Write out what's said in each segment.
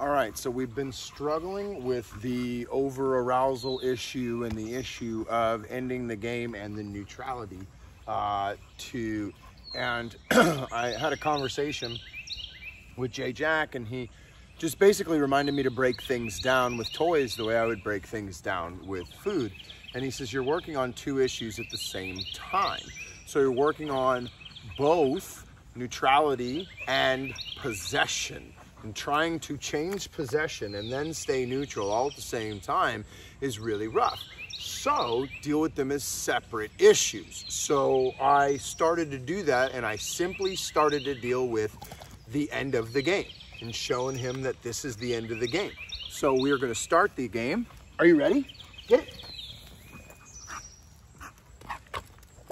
All right, so we've been struggling with the over-arousal issue and the issue of ending the game and the neutrality and I had a conversation with Jay Jack, and he just basically reminded me to break things down with toys the way I would break things down with food. And he says, you're working on two issues at the same time. So you're working on both neutrality and possession. And trying to change possession and then stay neutral all at the same time is really rough. So deal with them as separate issues. So I started to do that, and I simply started to deal with the end of the game and showing him that this is the end of the game. So we're going to start the game. Are you ready? Get it.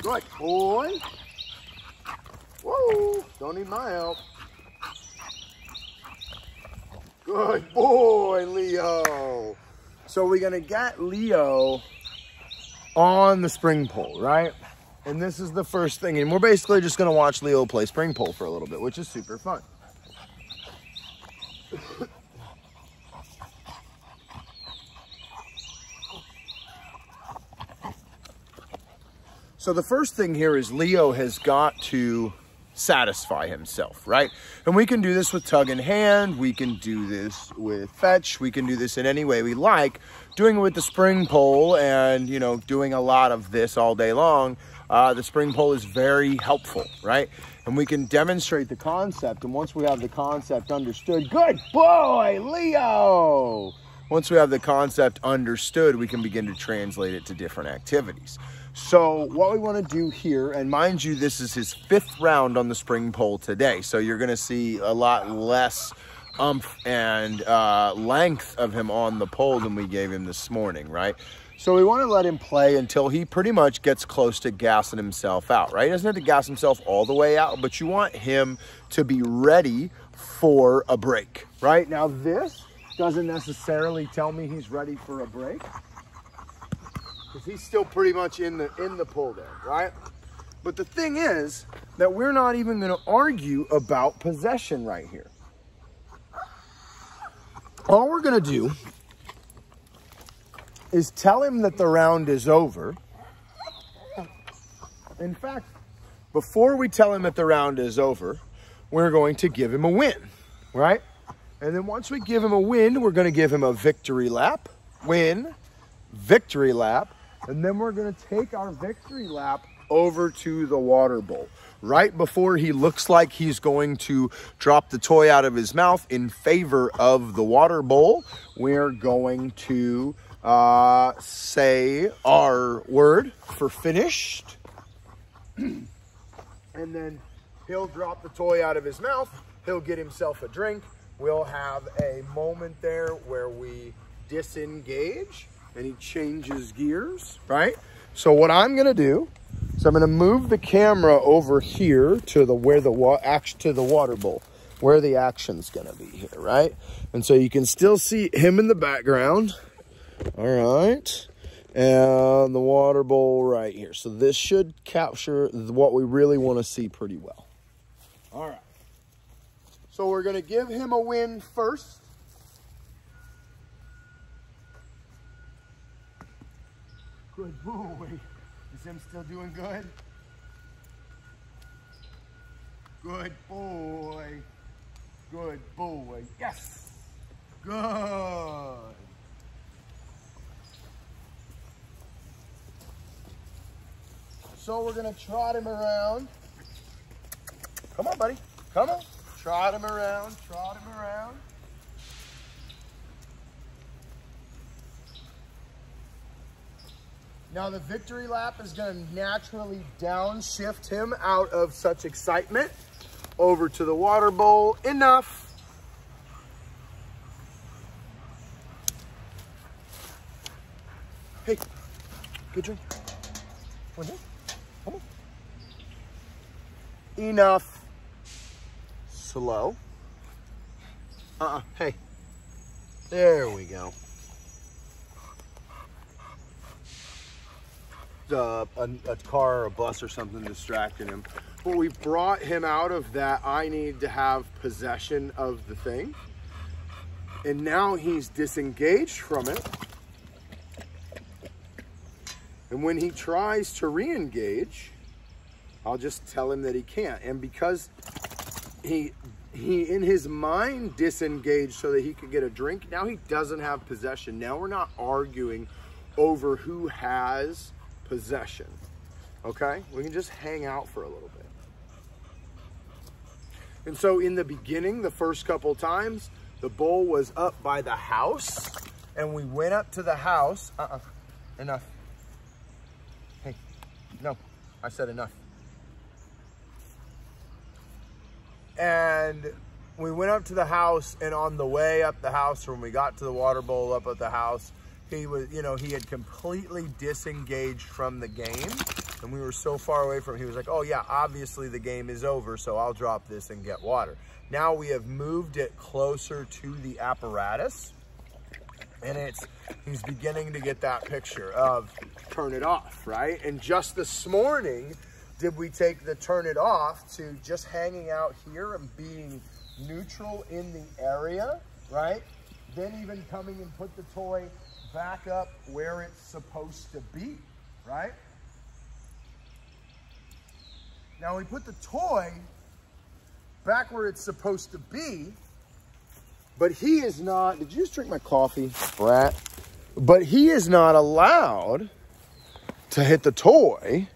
Good boy. Whoa, don't need my help. Good boy, Leo. So we're gonna get Leo on the spring pole, right? And this is the first thing. And we're basically just gonna watch Leo play spring pole for a little bit, which is super fun. So the first thing here is Leo has got to satisfy himself, right? And we can do this with tug in hand, we can do this with fetch, we can do this in any way we like. Doing it with the spring pole and, you know, doing a lot of this all day long, the spring pole is very helpful, right? And we can demonstrate the concept, and once we have the concept understood, good boy, Leo! Once we have the concept understood, we can begin to translate it to different activities. So what we want to do here, and mind you, this is his 5th round on the spring pole today, so you're going to see a lot less oomph and length of him on the pole than we gave him this morning, right? So we want to let him play until he pretty much gets close to gassing himself out, right? He doesn't have to gas himself all the way out, but you want him to be ready for a break, right? Now this doesn't necessarily tell me he's ready for a break, because he's still pretty much in the pole there, right? But the thing is that we're not even going to argue about possession right here. All we're going to do is tell him that the round is over. In fact, before we tell him that the round is over, we're going to give him a win, right? And then once we give him a win, we're going to give him a victory lap, win, victory lap, and then we're going to take our victory lap over to the water bowl. Right before he looks like he's going to drop the toy out of his mouth in favor of the water bowl, we're going to say our word for finished. And then he'll drop the toy out of his mouth. He'll get himself a drink. We'll have a moment there where we disengage and he changes gears, right? So what I'm gonna do is I'm gonna move the camera over here to the water bowl, where the action's gonna be here, right? And so you can still see him in the background, all right? And the water bowl right here. So this should capture what we really wanna see pretty well. All right. So we're gonna give him a win first. Good boy. Is him still doing good? Good boy. Good boy. Yes. Good. So we're going to trot him around. Come on, buddy. Come on. Trot him around. Trot him around. Now the victory lap is going to naturally downshift him out of such excitement over to the water bowl. Enough. Hey, good drink. Come on, come on. Enough. Slow. Hey. There we go. A car or a bus or something distracting him. But we brought him out of that I need to have possession of the thing. And now he's disengaged from it. And when he tries to re-engage, I'll just tell him that he can't. And because he in his mind disengaged so that he could get a drink, now he doesn't have possession. Now we're not arguing over who has possession. Okay? We can just hang out for a little bit. And so in the beginning, the first couple times, the bull was up by the house, and we went up to the house. Enough. Hey, no, I said enough. And we went up to the house, and on the way up the house, when we got to the water bowl up at the house, he was, you know, he had completely disengaged from the game, and we were so far away from it. He was like, oh yeah, obviously the game is over, so I'll drop this and get water. Now we have moved it closer to the apparatus, and he's beginning to get that picture of turn it off, right? And just this morning, did we take the turn it off to just hanging out here and being neutral in the area, right? Then even coming and put the toy back up where it's supposed to be, right? Now we put the toy back where it's supposed to be, but he is not, did you just drink my coffee, brat? But he is not allowed to hit the toy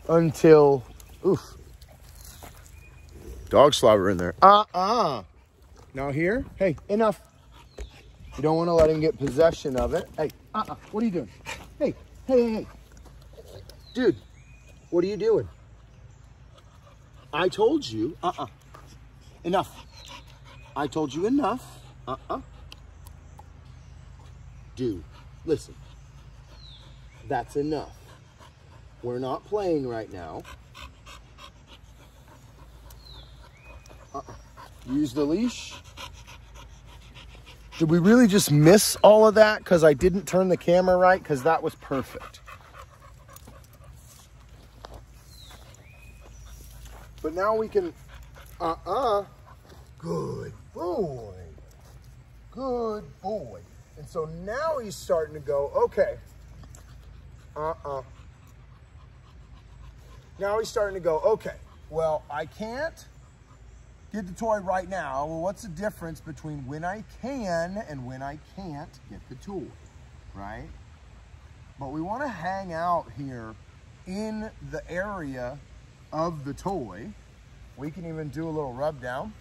until, oof, dog slobber in there. Now here, hey, enough. You don't want to let him get possession of it. Hey, what are you doing? Hey. Dude, what are you doing? I told you, enough. I told you enough. Dude, listen. That's enough. We're not playing right now. Use the leash. Did we really just miss all of that because I didn't turn the camera right? Because that was perfect. But now we can, good boy. Good boy. And so now he's starting to go, okay, Now he's starting to go, okay, well, I can't get the toy right now. Well, what's the difference between when I can and when I can't get the toy, right? But we want to hang out here in the area of the toy. We can even do a little rub down.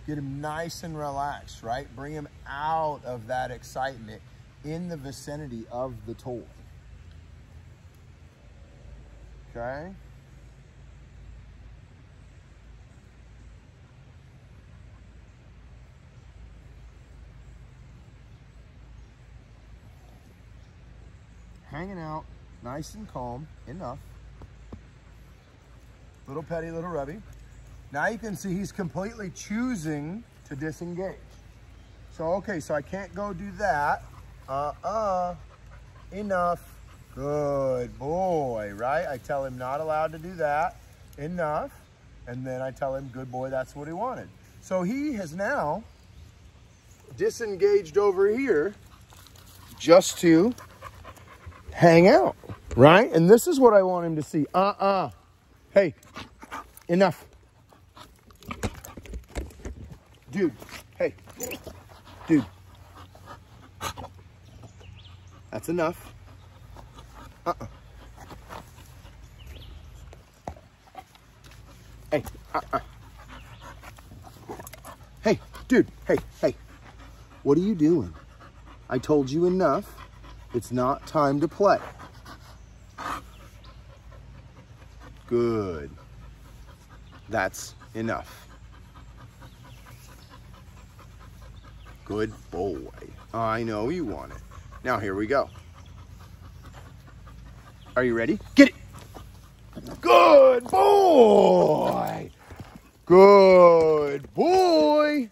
Get him nice and relaxed, right? Bring him out of that excitement in the vicinity of the toy. Okay? Hanging out, nice and calm, enough. Little petty, little rubby. Now you can see he's completely choosing to disengage. So, okay, so I can't go do that. Enough. Good boy, right? I tell him not allowed to do that. Enough. And then I tell him, good boy, that's what he wanted. So he has now disengaged over here just to hang out, right? And this is what I want him to see. Hey, enough. Dude, hey, dude. That's enough. Hey, Hey, dude, hey. What are you doing? I told you enough. It's not time to play. Good. That's enough. Good boy. I know you want it. Now here we go. Are you ready? Get it. Good boy. Good boy.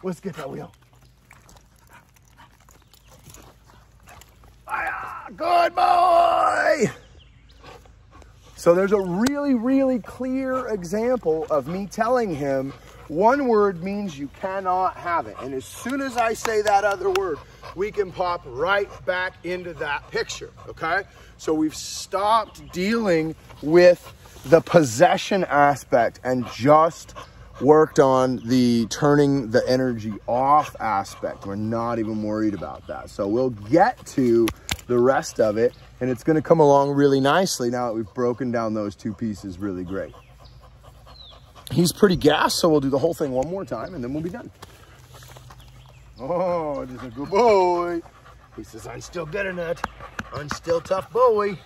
Let's get that wheel. Good boy. So there's a really, really clear example of me telling him one word means you cannot have it. And as soon as I say that other word, we can pop right back into that picture, okay? So we've stopped dealing with the possession aspect and just worked on the turning the energy off aspect. We're not even worried about that. So we'll get to the rest of it, and it's gonna come along really nicely now that we've broken down those two pieces really great. He's pretty gassed, so we'll do the whole thing one more time and then we'll be done. Oh, just a good boy. He says, I'm still getting it. I'm still tough boy.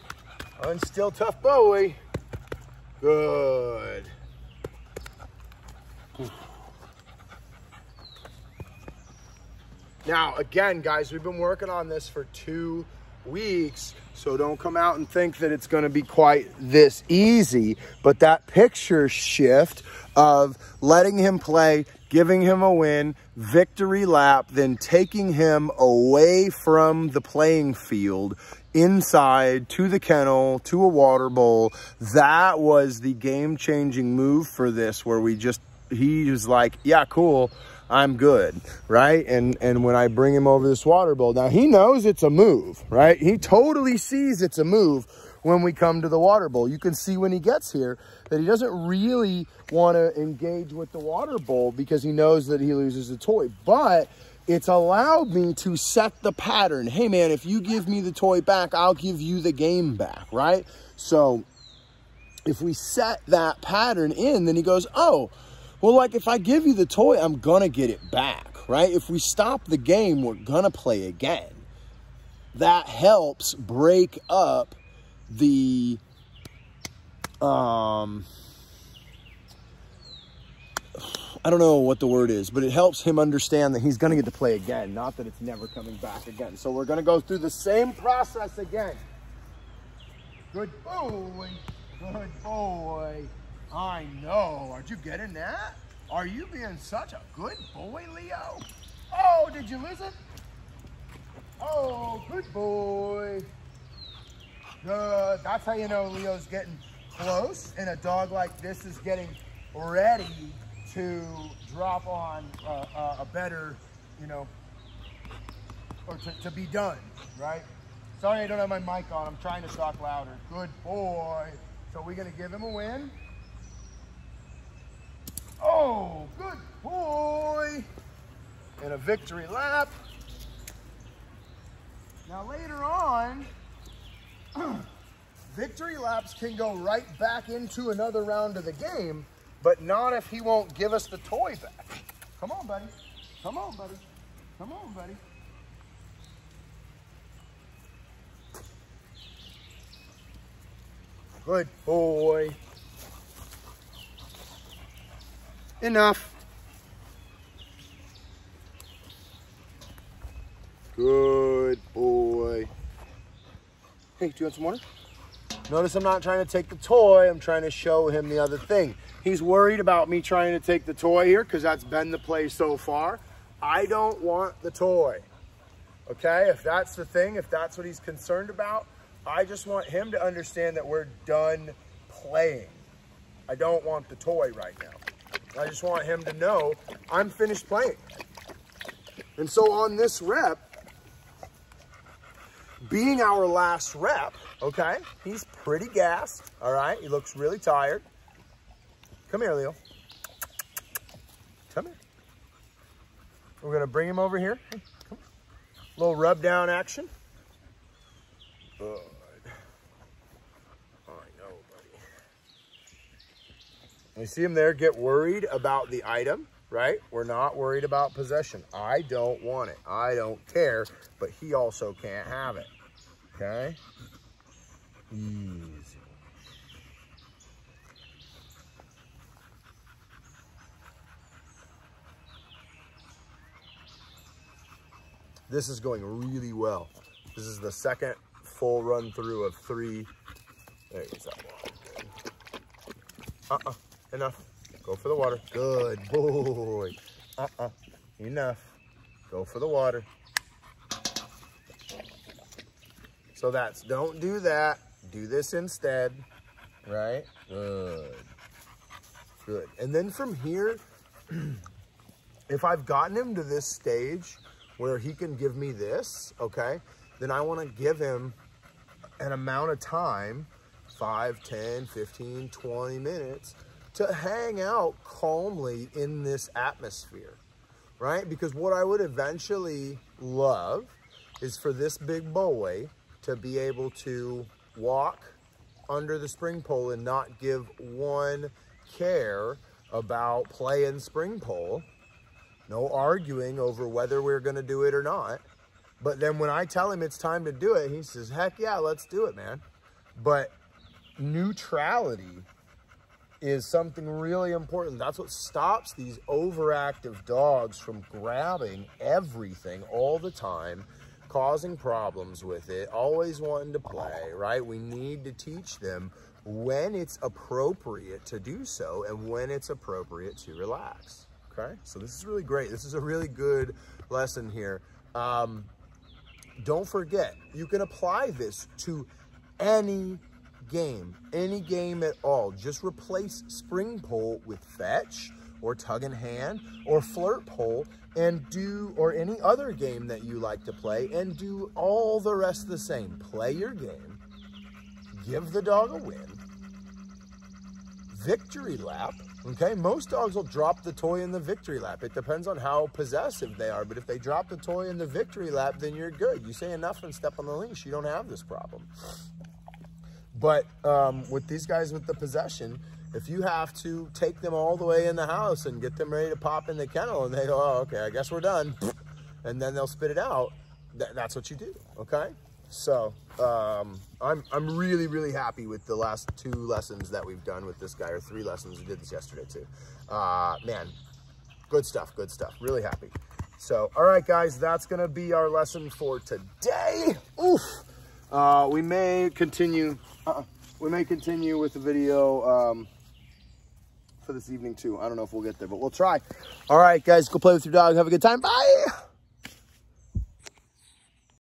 I'm still tough boy. Good. Now, again, guys, we've been working on this for 2 weeks, so don't come out and think that it's going to be quite this easy. But that picture shift of letting him play, giving him a win, victory lap, then taking him away from the playing field, inside to the kennel, to a water bowl, that was the game-changing move for this, where he was like, yeah, cool, I'm good, right? And when I bring him over this water bowl, now he knows it's a move, right? He totally sees it's a move when we come to the water bowl. You can see when he gets here that he doesn't really want to engage with the water bowl because he knows that he loses the toy. But it's allowed me to set the pattern. Hey man, if you give me the toy back, I'll give you the game back, right? So if we set that pattern in, then he goes, oh, well, like if I give you the toy, I'm gonna get it back, right? If we stop the game, we're gonna play again. That helps break up the, I don't know what the word is, but it helps him understand that he's gonna get to play again, not that it's never coming back again. So we're gonna go through the same process again. Good boy, good boy. I know, aren't you getting that? Are you being such a good boy, Leo? Oh, did you listen? Oh, good boy. Good, that's how you know Leo's getting close, and a dog like this is getting ready to drop on a better, you know, or to be done, right? Sorry I don't have my mic on, I'm trying to talk louder. Good boy. So we're gonna give him a win. Oh, good boy. And a victory lap. Now later on, victory laps can go right back into another round of the game, but not if he won't give us the toy back. Come on, buddy. Come on, buddy. Come on, buddy. Good boy. Enough. Good boy. Hey, do you want some water? Notice I'm not trying to take the toy. I'm trying to show him the other thing. He's worried about me trying to take the toy here because that's been the play so far. I don't want the toy. Okay, if that's the thing, if that's what he's concerned about, I just want him to understand that we're done playing. I don't want the toy right now. I just want him to know I'm finished playing. And so on this rep, being our last rep, okay, he's pretty gassed, all right? He looks really tired. Come here, Leo. Come here. We're gonna bring him over here. Hey, come on. A little rub down action. Good. You see him there get worried about the item, right? We're not worried about possession. I don't want it. I don't care, but he also can't have it, okay? Easy. This is going really well. This is the second full run through of 3. There you go. Enough. Go for the water. Good boy. Enough. Go for the water. So that's, don't do that. Do this instead. right? Good. Good. And then from here, if I've gotten him to this stage where he can give me this, okay, then I want to give him an amount of time, 5, 10, 15, 20 minutes, to hang out calmly in this atmosphere, right? Because what I would eventually love is for this big boy to be able to walk under the spring pole and not give one care about playing spring pole. No arguing over whether we're going to do it or not. But then when I tell him it's time to do it, he says, heck yeah, let's do it, man. But neutrality is something really important. That's what stops these overactive dogs from grabbing everything all the time, causing problems with it, always wanting to play, right? We need to teach them when it's appropriate to do so and when it's appropriate to relax, okay? So this is really great. This is a really good lesson here. Don't forget, you can apply this to any game at all. Just replace spring pole with fetch or tug in hand or flirt pole and do, or any other game that you like to play, and do all the rest the same. Play your game, give the dog a win, victory lap, okay? Most dogs will drop the toy in the victory lap. It depends on how possessive they are, but if they drop the toy in the victory lap, then you're good. You say enough and step on the leash, you don't have this problem. But with these guys with the possession, if you have to take them all the way in the house and get them ready to pop in the kennel and they go, oh, okay, I guess we're done, and then they'll spit it out, that's what you do, okay? So I'm really, really happy with the last 2 lessons that we've done with this guy, or 3 lessons. We did this yesterday too. Man, good stuff, really happy. So, all right, guys, that's gonna be our lesson for today. Oof. We may continue with the video for this evening too. I don't know if we'll get there, but we'll try. All right, guys, go play with your dog. Have a good time. Bye.